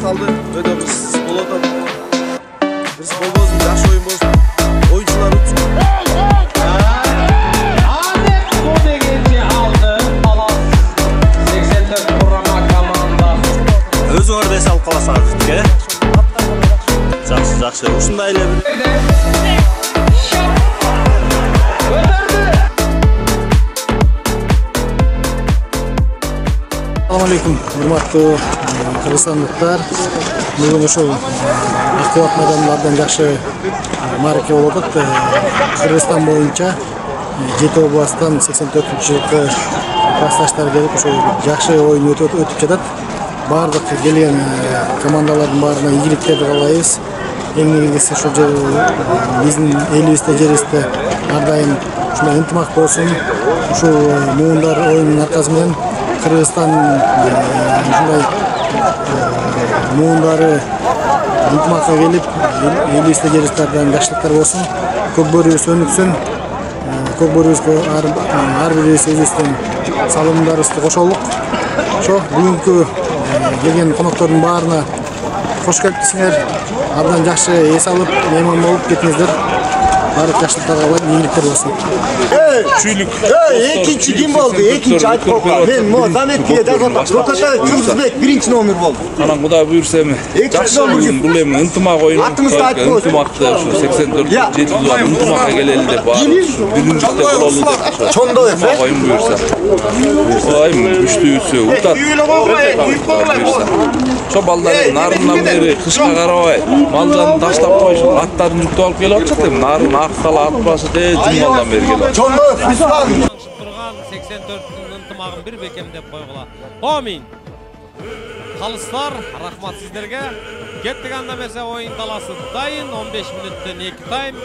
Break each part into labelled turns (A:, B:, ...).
A: kaldı. Öde bir futbol atalım. Bir futbol bozun, yaxşı oyun bozun. Oyuncular uçsun.
B: Adem bu degenci aldı. Talas 84 kurama komandası.
C: Özün orada salып kalasınız bizge. Жақсы. Ушундай эле бир.
D: Assalamu alaikum, hurmatli Kırgızstandlıklar. Bugün ошол активат майдандардан жакшы мараке болуп атат. Кыргызстан боюнча 7 областтан 84-жылкы классташтар келип ошол жакшы оюн өтүп жатат. Бардык келген командалардын баарына ийгиликтерди каалайбыз. Эң негизгиси ошол биздин элибизде жерибизде ар дайым ушундай ынтымак болсун. Ушул муундар оюнунун аркасы менен Kırgızstan ушундай муундары ынтымакка келип, элибизде жерибизден жакшылыктар болсун. Көк бөрүбүз өнүксүн. Көк бөрүбүзгө ар бирибиз өзүбүздүн салымдарыбызды кошолук. Ошо бүгүнкү келген коноктордун баарына кош келипсиңер. Абдан жакшы эс алып, мейман болуп кетиңиздер. Барлык жакшылыктар каалайм, ийгиликтер болсун.
E: Экинчи ким болду? Экинчи айтып койгула. Мен Заметке жазып атам. Рокота Чузбек биринчи номер болду.
F: Анан Кудай буйрса эми жакшы oyun, бул эми ынтымак oyun.
E: Атыңызды айтып коюңуз.
F: Ынтымакты ушу 84-7 ынтымакка келели деп бар. Биринчиликте бололу деп.
E: Чондо эсе.
F: Oyun буйрса. Ой, күчтүүсү утат. Ошо балдар нарындан бери кышка карабай, малжанды таштап коюшуп, аттарын жүктөп алып келип атышат эми. Нарын аксала атпасы де жумалдан бери келип.
E: Чондо Ислам.
B: Турган 84'ün ынтымагын бир бекемдеп койгула. Амин. Калыстар, рахмат сиздерге. Кеттик анда эмесе оюн таласы дайын. 15 мүнөттөн 2 тайм.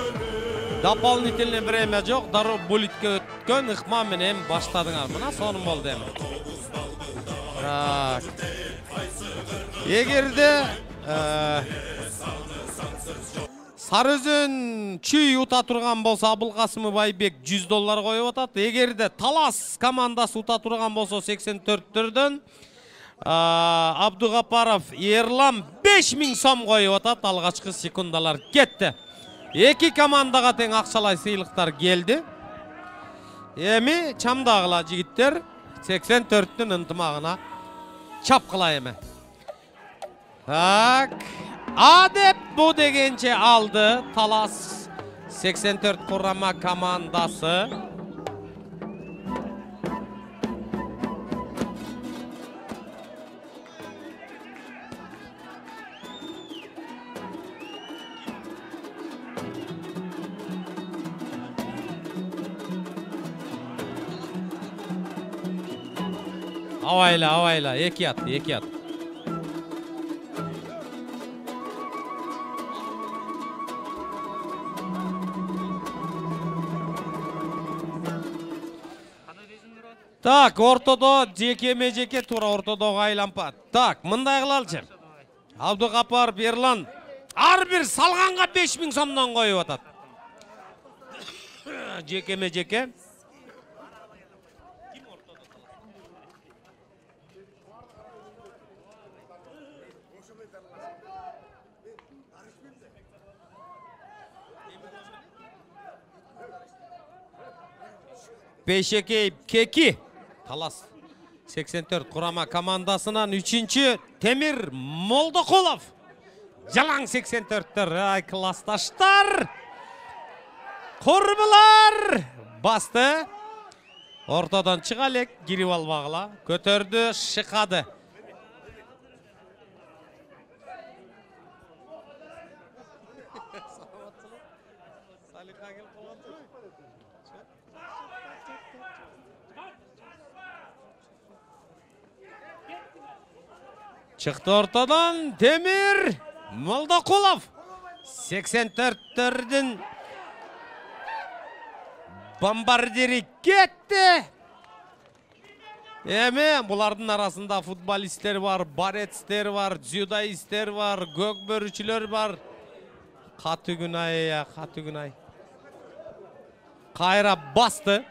B: Дополнительный время жок. Дароо булитке өткөн ыкма менен баштадыңар. Мына сонун болду эми. Так. Эгерде Sarözün çüy uta turgan bolsa Абылкасымов Айбек $100 коюп атат. Эгерде Талас командасы ута турган болсо 84'төрдөн Абдугапаров Ерлан 5000 сом коюп атат. Алгачкы секундалар кетти. Эки командага тең акчалай сыйлыктар келди. Эми чамдагыла жигиттер 84'түн ынтымагына чапкыла эми. Так. Adep bu degençe aldı. Talas 84 kurama komandası. Avayla, iki at. Так, ортодо жеке тура ортодо айланпа. Так, мындай кылалчы. Абдугапаров Ерлан ар бир салганга 5000 сомдон коюп атат. Жеке. Beşekey Keki Talas 84 kurama komandasынан 3-cü Temir Moldokulov. Jalan 84'tер. Ay klastaşlar. Kurbular. Bastı. Ortadan çıgalek girip albağıla. Kötürdü, şıkadı. Çıktı ortadan Temir Moldokulov 84'төрдүн bombardiri gitti. Bulardın arasında futbolistler var, baretster var, judoistler var, gökbörüçüler var. Katı günay ya, katı günay. Kayra bastı.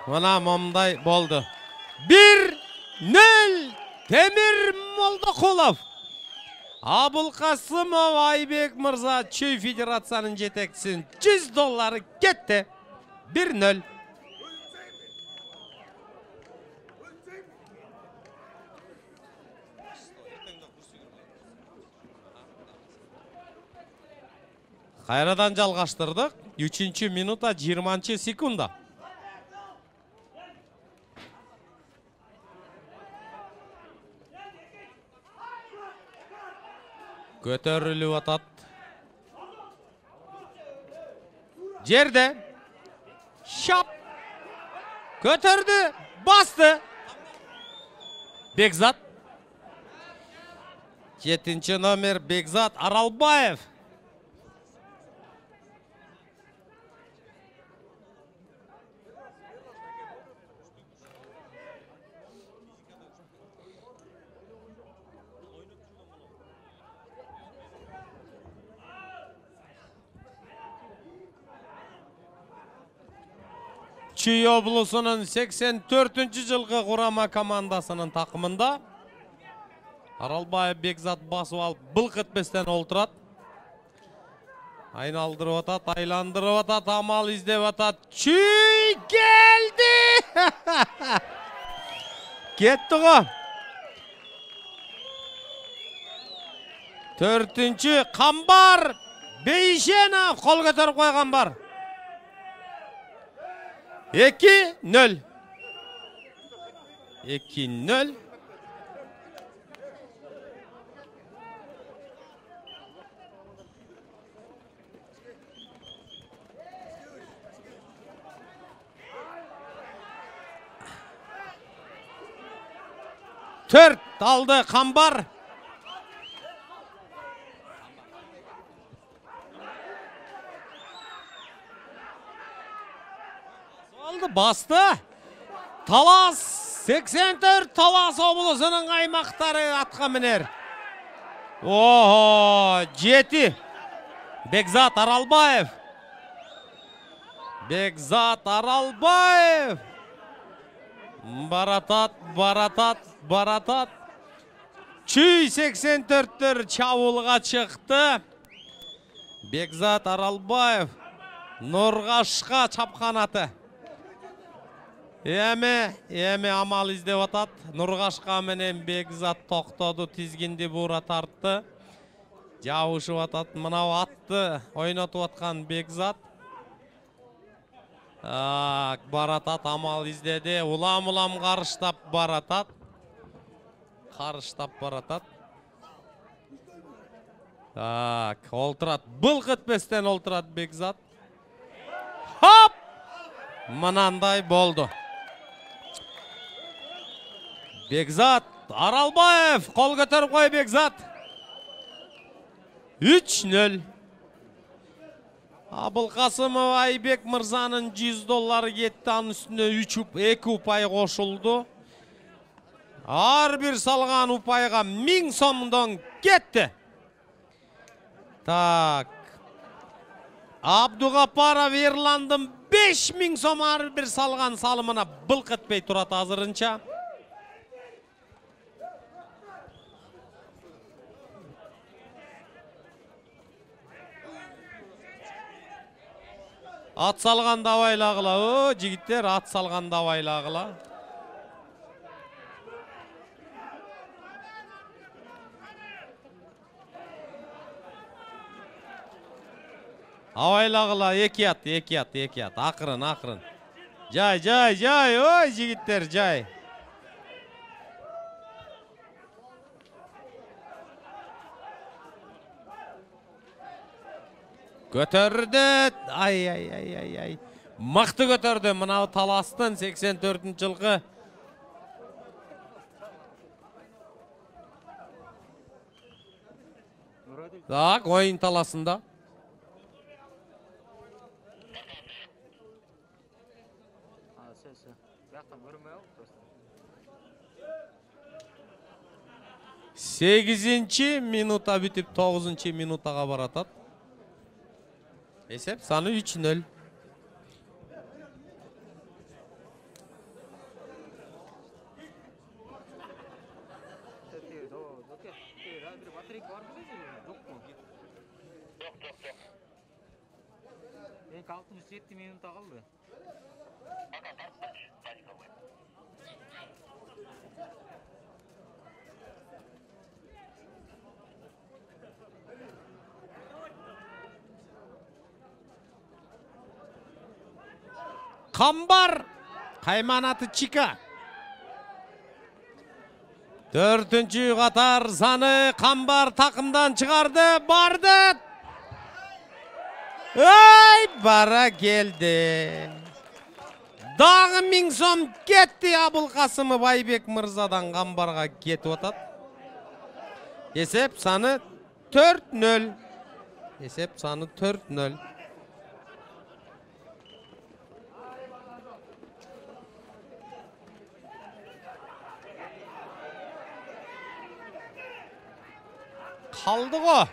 B: Mana momday boldu. 1-0 Temir Moldoqulov. Abulqasımov Aybek Mirza Çöy Federatsiyanın jetekçisinin $100 ketdi. 1-0. Qayradan жалғаштырдық. 3-cü minuta 20-cı sekunda. Көтеріліп атат. Жерде. Шап. Көтерді. Басты. Бекзат. 7-ci номер Бекзат Аралбаев. Çöy облысының 84-cü жылғы құрама командасының тақымында. Аралбаев Бекзат басып алып, былқ етпестен олтырат. Айналдырып атат, айландырып атат, амал издеп атат. Çöy келді! Кетті ғой. 4-cü Қамбар Бейшенов қол көтеріп қойған бар. 2-0. 2-0. Төрт алды Қамбар. Басты. Талас 84 Талас облысының аймақтары атқа мінер. Ого, 7. Бекзат Аралбаев. Бекзат Аралбаев. Баратат. Çöy 84'тер чабуылға шықты. Бекзат Аралбаев. Нұрғашқа чапқанаты. Эми амал издеп атат. Нұрғашқа менен Бекзат тоқтады, тизгинди бура тартты. Жабышып атат. Мынау атты ойнатып атқан Бекзат. Баратат амал издеди. Улам қарыштап баратат. Олтырат. Былқ етпестен олтырат Бекзат. Хоп! Мынандай болды. Бекзат Аралбаев қол көтеріп қой Бекзат. 3-0. Абылқасымов Айбек Мырзаның $100 кетті. Анын үстіне 2 ұпай қошылды. Ар бір салған ұпайға 1000 сомдон кетті. Так. Абдуғапаров Ерландың 5000 сом ар бір салған салымына былқ етпей тұрат азырынша. Ат салғанда авайлағыла, жігіттер, ат салғанда авайлағыла. Авайлағыла, екі ат, ақырын. Жай, ой, жігіттер, жай. Көтерді, ай. Мықты көтерді, мынау Таластың 84-cü жылғы. Так, ойын Таласында. Сегізінші минута бүтіп 9-cı минутаға баратат. Есеп саны 3-0.
G: 67 minutda qoldi.
B: Kambar Kaymanatı Çika. 4. Katar Sanı Kambar takımdan çıkardı. Bardı. Ay bara geldi. Dağı 1000 so'm ketdi. Abulqasımı Baybek Mırzadan Kambarga ketip otat. Esep sanı 4-0. Esep sanı 4-0. Kaldı o.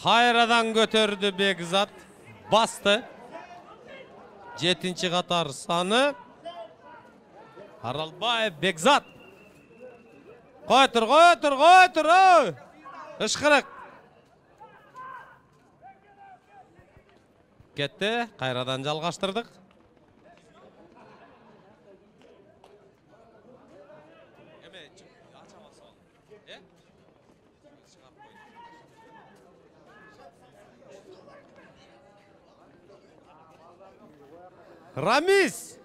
B: Hayradan götürdü Bekzat. Bastı. 7. Katar Sanı. Haralbayev Bekzat. Koytur. Işkırık. Ketti. Hayradan жалғаштырдық. Ramiz,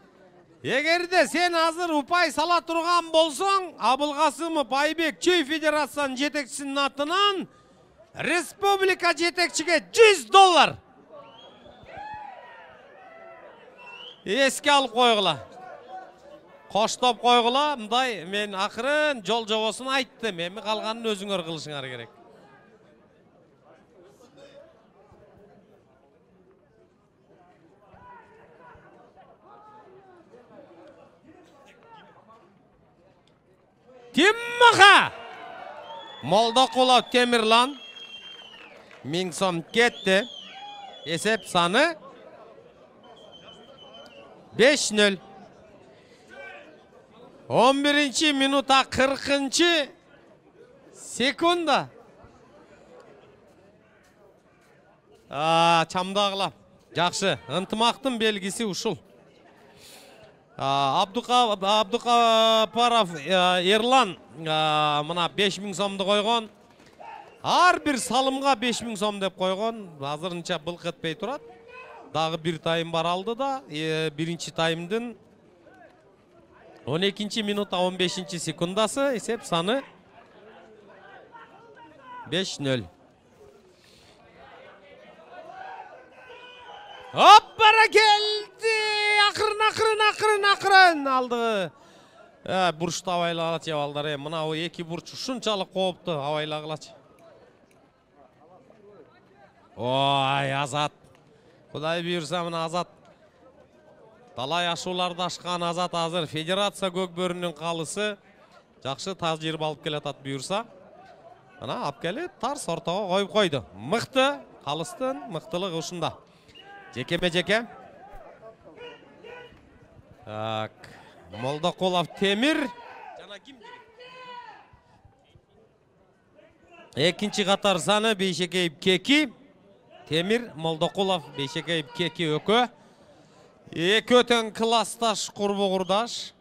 B: егерде sen hazır upay sala turgan bolsoң, Abulqasımов Baybek Çöy Federasyon жетекчисinin atынан Республика жетекчиге $100. Eski alып қойғыла. Қоштоп қойғыла, мындай мен ақырын жол жобосын айттым. Эми калганын өзүңөр кылышыңар керек. Timmaha! Moldoqulov Temirlan 1000 so'm ketdi. Esep sanı 5-0. 11. minuta 40. sekunda. Çamdağıla. Жақсы. Ынтымақтың белгісі ушул. Абдукапаров Ерлан мына 5000 сомды койгон. Ар бир салымга 5000 сом деп койгон. Азырынча былк этпей турат. Дагы бир тайм бар алды да, биринчи таймдын 12 минута 15 секундасы, есеп саны 5-0. Hoppara geldi. Akırın aldı. Burçta avaylağılaç yavalдар. Mına o eki burç şunçalık qoğuptu avaylağılaç. Oy Azat. Kuday buyursa mına Azat. Talay aşularda aşkan Azat hazır. Federatsiya көкбөрүнүн қалысы. Жақшы тажрыйба алып келатат buyursa. Ana alып келет, тарс ортого коюп койду. Мыкты, қалыстын мыктылыгы ушунда. Жеке. Так, Молдоқулов Темир. Жана ким? Экинчи катар саны Бейшекеев Кеки. Темир, Молдоқулов, Бейшекеев Кеки өкө. Эки өтөн классташ курбу курдаш.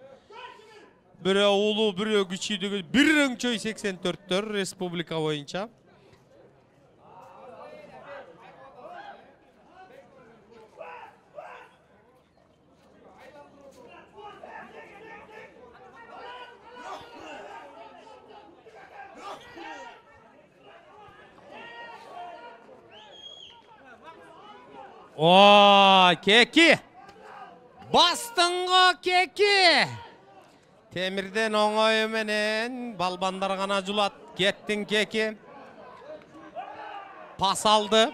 B: Бирөө улуу, бирөө күчүдүгү, бир өңчөй 84-төр республика боюнча. Keki. Bastıngo Keki. Temirden oңoy menен balbanдар gana julat. Kettin Keki. Pas aldı.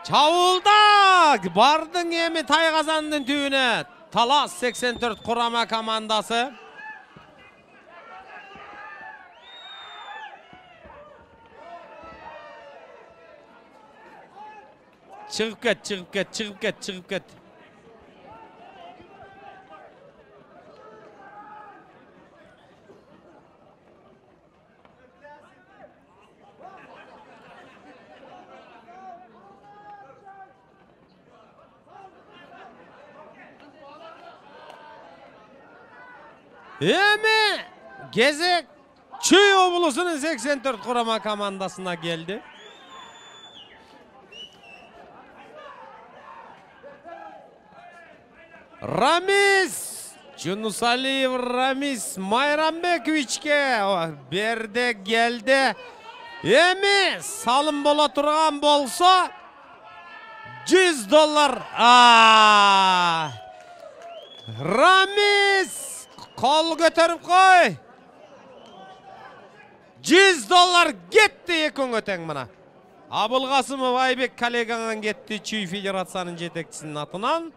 B: Çavuldak bardın emi Tayqazandın tüyüne. Talas 84 kurama komandası. Çıkıp ket. Emi Gezek Çöy Obulusu'nun 84 kurama komandasına geldi. Ramiz Cunusaliyev Ramiz Mayrambekovich'ke berde geldi. Emi salım bola turgan bolsa $100. Ramiz kol götürüp koy. $100 gitti ekon öten mına. Abulgasımov Aybek kollegadan gitti Çüy Federasyonun jetekçisinin atынан.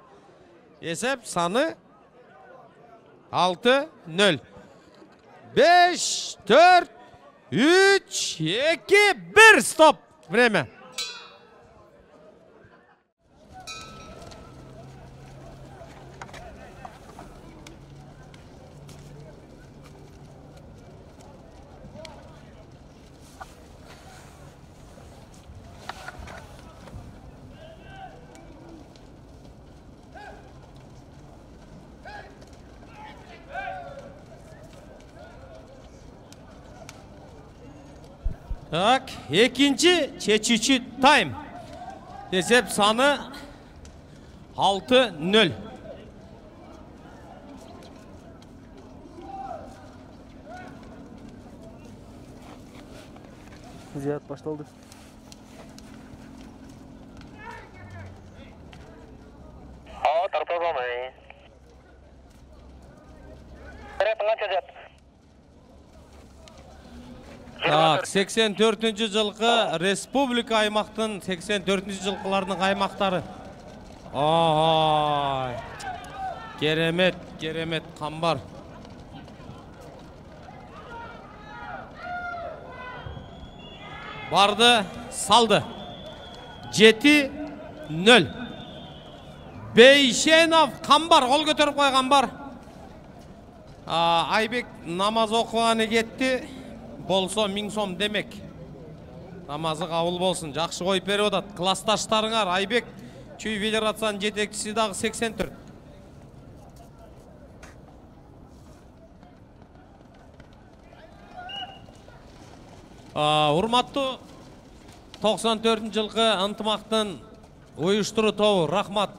B: Esep sanı 6-0. 5, 4, 3, 2, 1 stop. Время. Так, ikinci çeçiçi time. Esep sanı 6-0.
G: Ziyad başladı.
B: Так, 84 жылқы Республика аймақтың 84 жылқыларының аймақтары. Ой, керемет қамбар. Барды, салды. 7-0. Бейшенов қамбар, қол көтеріп қойған бар. Айбек намаз оқығаны кетті. Болса 1000 сом демек. Намазы қабыл болсын. Жақшы қойып беріп отады. Классташтарыңар Айбек Чүй Федерацияның жетекшісі дағы 84. Урматтуу 94 жылғы ынтымақтың ойыштыру тобы рахмат.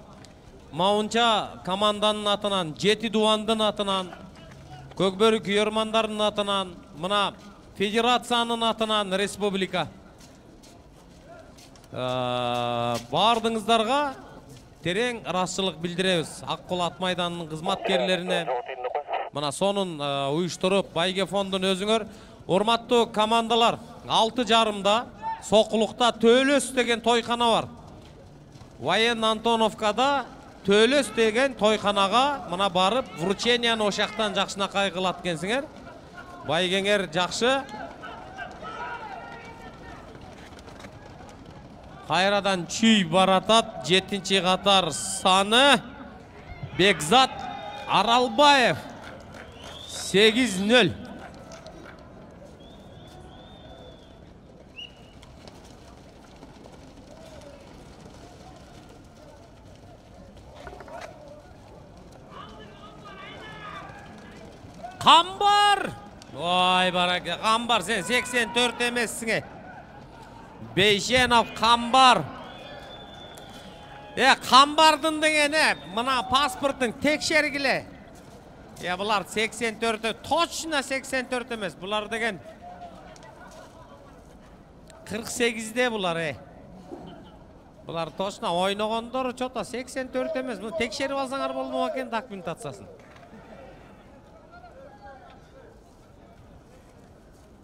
B: Маунча команданың атынан, жеті дуандың атынан, Көкбөрік үйермандардың атынан, мына Федерацияның атынан республика. Бардыңыздарға терең расшылық білдіреміз. Аққол ат майданының қызматкерлеріне, мына сонын ойыштырып, Байге фондын өзіңір. Урматтуу командалар, 6:30-да Соқұлықта Төлөс деген тойхана бар. Воен Антоновкада Төлөс деген тойханаға мына барып, врученияны ошақтан жақшына қайғылат кенсіңер. Байгеңер жақшы. Қайрадан Чүй баратат, 7-ші қатар саны Бекзат Аралбаев 8-0. Қамбар! Ой, бараке, Қамбар, сен 84 емессің. Бейшенов Қамбар. Qambardın degene, mına pasportun tekşergile. Bular 84'te, точно 84 emas. Bular degen 48'de bular. Bular точно oynagandar çota 84 emas. Bunu tekşerip alsaňar bolmok eken dokumentatsiýasyny.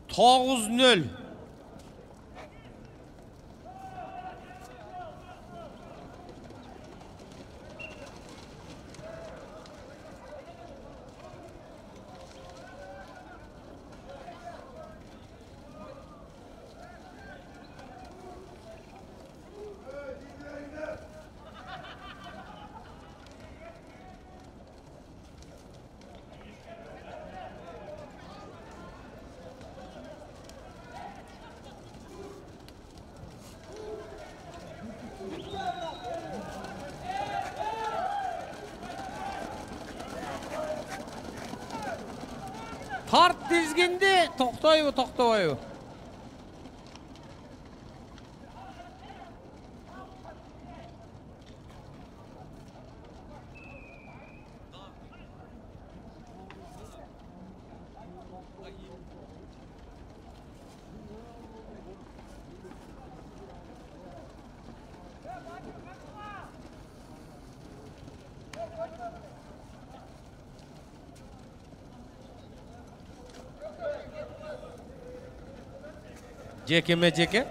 B: 9-0. Tart dizgindi, toktayı toktabayı. Jeke.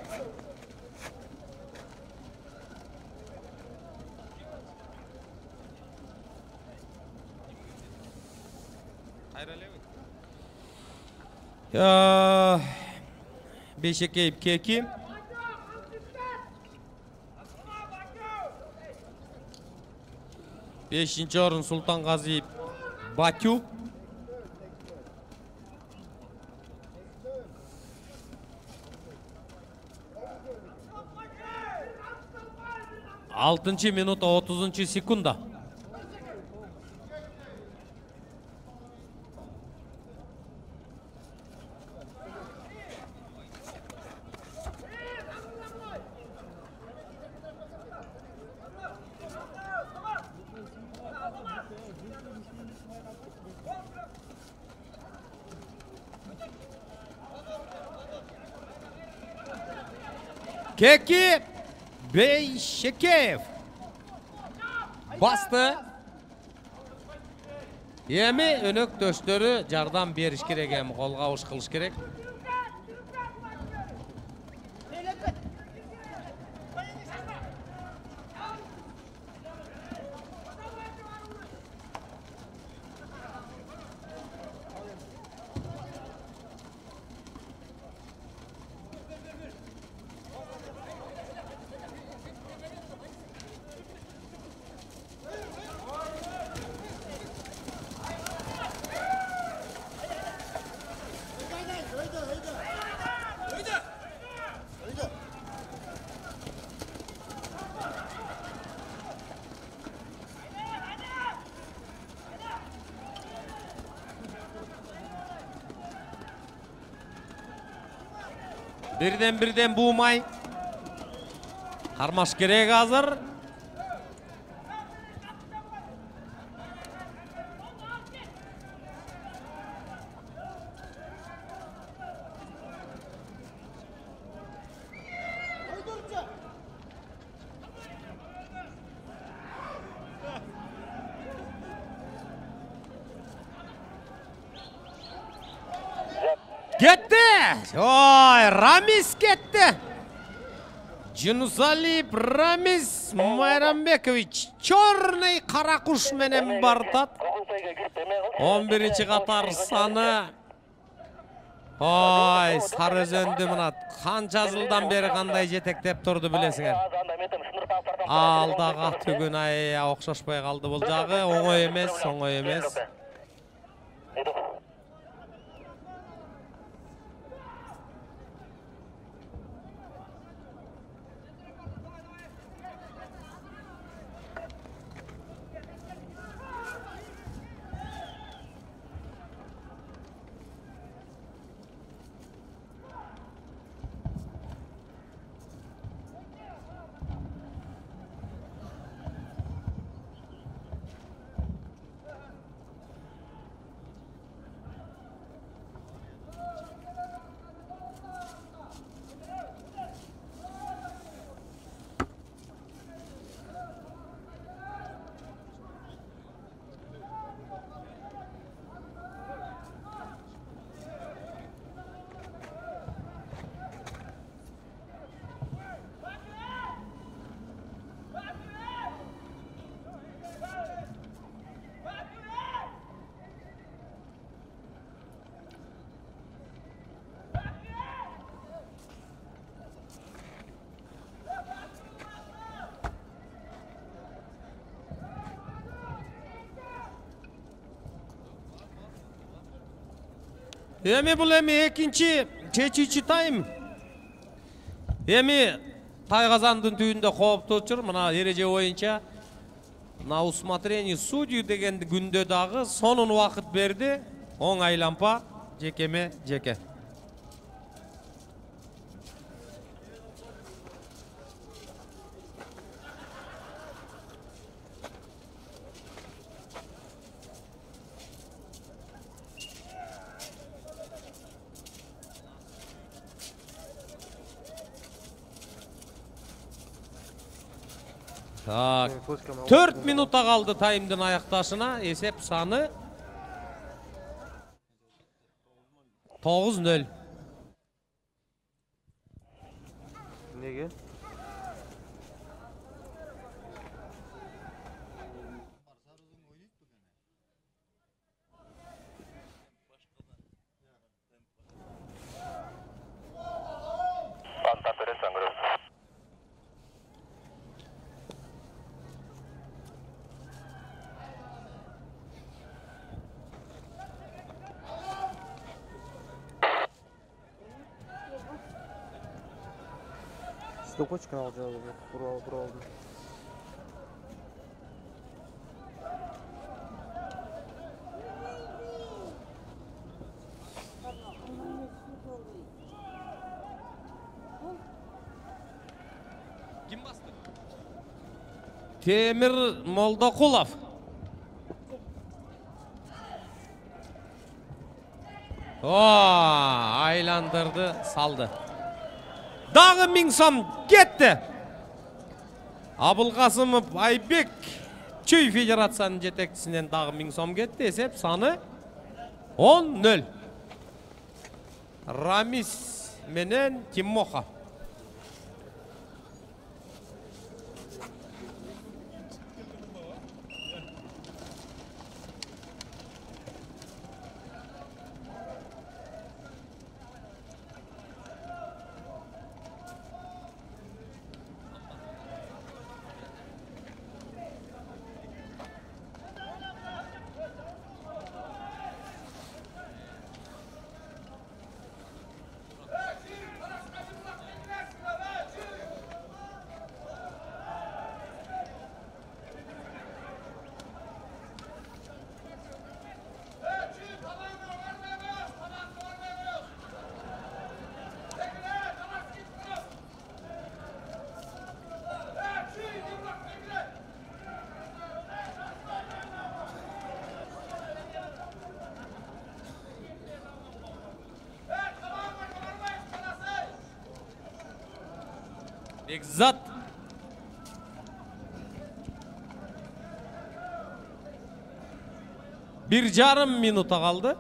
B: Ya Beşeke keki. Beşinci orun Sultan Gazi Bakü. Altıncı minut 30. sekunda. Keki Beyşekev bastı. Yemi önök döştörü jardan beriş kerek, hem kolga avuş kılış kerek. Birden buğmay. Harmaş kerek hazır. Gitti. Oy, Ramiz gitti. Junusali Ramiz Mayrambekoviç Çornay Karakuş menen bartat. 11-ci qatar sаны. Oy, Sarıözöndü mına kança жылдан beri qanday жетектеп turdu bilesiňer. Aldaga tügün ay okşaşpay kaldı bul jagı. Oňoy emes. Эми бул эми экинчи чечүүчү тайм. Эми Тайгазандын түбүндө кооптуучур. Мына эреже боюнча на усмотрение судью дегенди күндө дагы сонун убакыт берди. Оң айлампа жекеме жеке. Так, 4 минута қалды таймдың аяқташына. Есеп саны 9-0.
A: Неге? Стопочканы алып жабылды. Буралды.
B: Kim bastı? Temir Moldakulov. Aylandırdı, saldı. Дағы 1000 сом кетті. Абылқасымов Айбек Чүй федерацияның жетекшісінен дағы 1000 сом кетті. Есеп саны 10-0. Рамис менен Тимоха. Бекзат. Bir жарым минута қалды.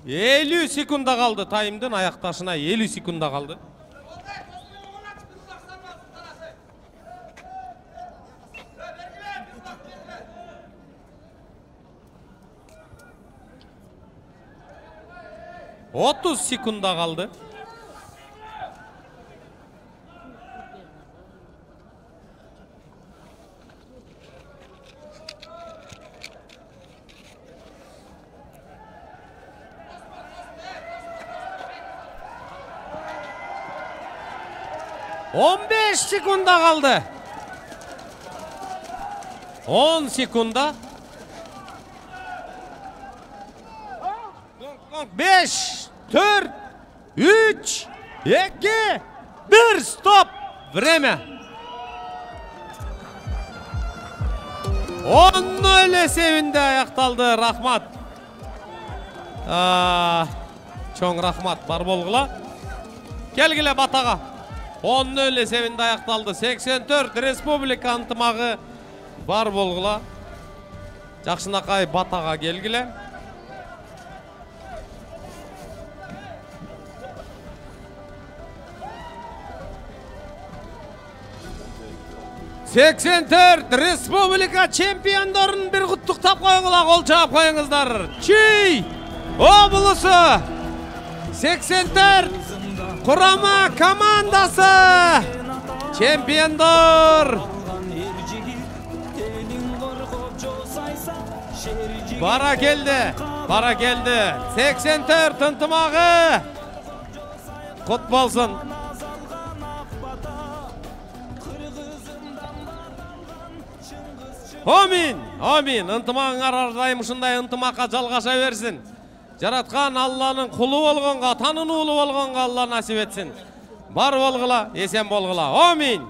B: Елу секунда қалды таймдың аяқташына 50 секунда қалды. Otuz sekunda kaldı. On beş sekunda kaldı. 10 sekunda. 5, 4, 3, 2, 1, stop. Время. 10-0 esebinde ayaktaldı. Rahmat. Çoğun rahmat. Bar bolğula. Gelgile batağa. 10-0 esebinde аяқталды. 84 республика ынтымағы бар болғыла. Жақшынақай батаға келгіле. Республика чемпиондарын бір құттықтап қойыңыздар, қол жауап қойыңыздар. Чүй облысы 84 құрама командасы чемпиондар. Бара келді. 84 ынтымағы құт болсын. Амин. Ынтымағыңар ардайым ұшындай ынтымаққа жалғаша берсін. Жаратқан Алланың құлы болғанға, танынуылы болғанға Алла насip етсін. Бар болғыла, есен болғыла. Амин.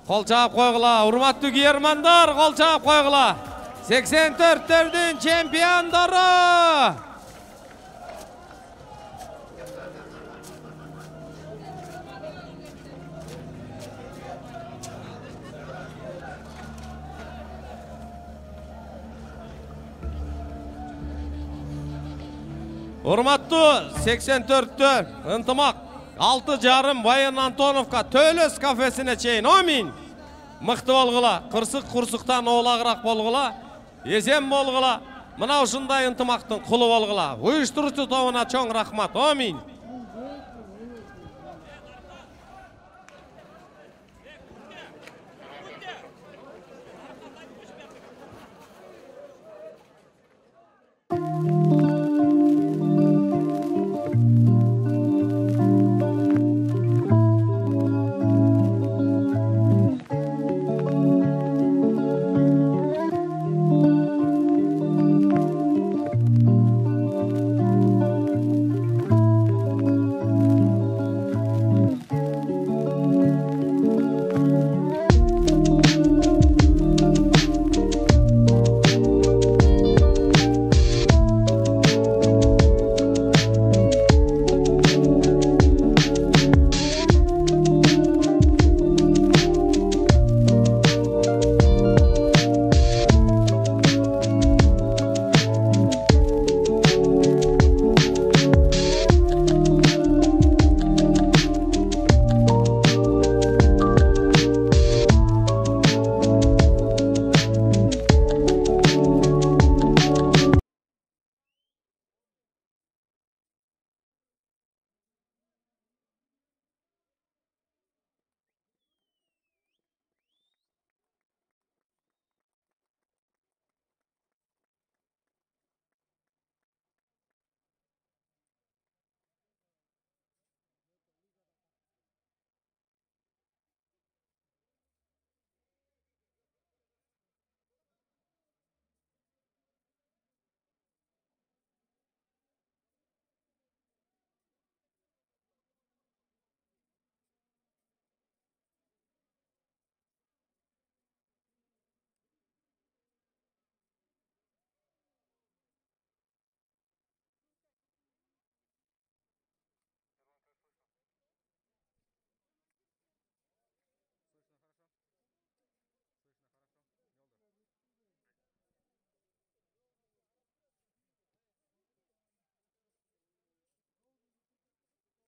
B: Қол чағып қойғыла. Урматты киермандар, қол чағып қойғыла. 84-тердің чемпиондары. Урматты 84-ті ынтымақ 6,5 Баян Антоновка Төлөс кафесіне чейін. Амин. Мықты болғыла. Құрсықтан олағырақ болғыла. Есен болғыла. Мына ұшындай ынтымақтың құлы болғыла. Ұйыштырышы тобына чоң рахмат. Амин.